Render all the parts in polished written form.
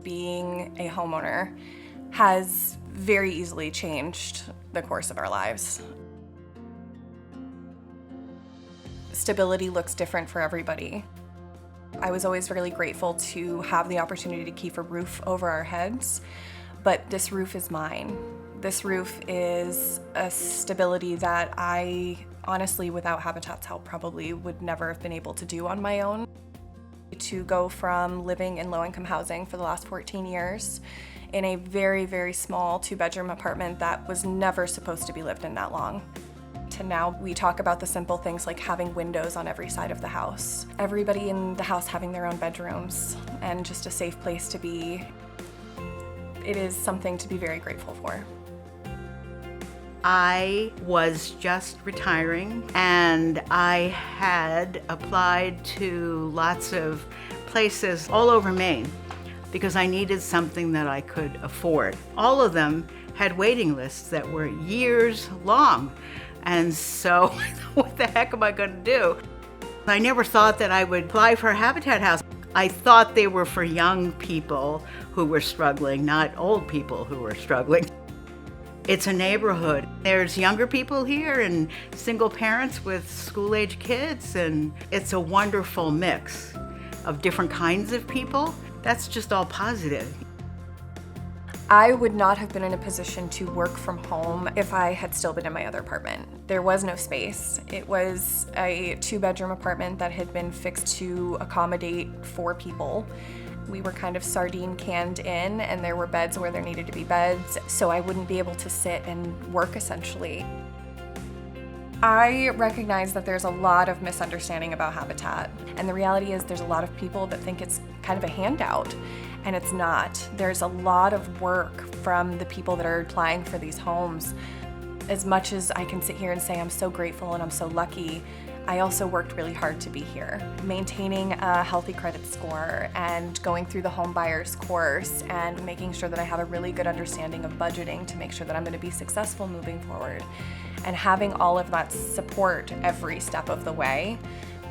being a homeowner has very easily changed the course of our lives. Stability looks different for everybody. I was always really grateful to have the opportunity to keep a roof over our heads, but this roof is mine. This roof is a stability that I honestly, without Habitat's help, probably would never have been able to do on my own. To go from living in low-income housing for the last 14 years in a very, very small 2-bedroom apartment that was never supposed to be lived in that long, to now we talk about the simple things like having windows on every side of the house, everybody in the house having their own bedrooms, and just a safe place to be. It is something to be very grateful for. I was just retiring and I had applied to lots of places all over Maine because I needed something that I could afford. All of them had waiting lists that were years long. And so what the heck am I going to do? I never thought that I would apply for a Habitat house. I thought they were for young people who were struggling, not old people who were struggling. It's a neighborhood. There's younger people here and single parents with school-age kids, and it's a wonderful mix of different kinds of people. That's just all positive. I would not have been in a position to work from home if I had still been in my other apartment. There was no space. It was a 2-bedroom apartment that had been fixed to accommodate 4 people. We were kind of sardine canned in, and there were beds where there needed to be beds, so I wouldn't be able to sit and work essentially. I recognize that there's a lot of misunderstanding about Habitat, and the reality is there's a lot of people that think it's kind of a handout, and it's not. There's a lot of work from the people that are applying for these homes. As much as I can sit here and say I'm so grateful and I'm so lucky, I also worked really hard to be here. Maintaining a healthy credit score and going through the home buyers course and making sure that I have a really good understanding of budgeting to make sure that I'm going to be successful moving forward. And having all of that support every step of the way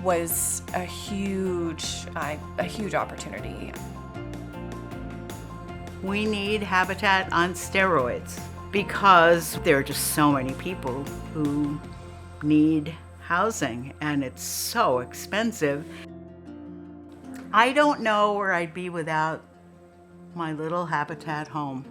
was a huge opportunity. We need Habitat on steroids because there are just so many people who need housing, and it's so expensive. I don't know where I'd be without my little Habitat home.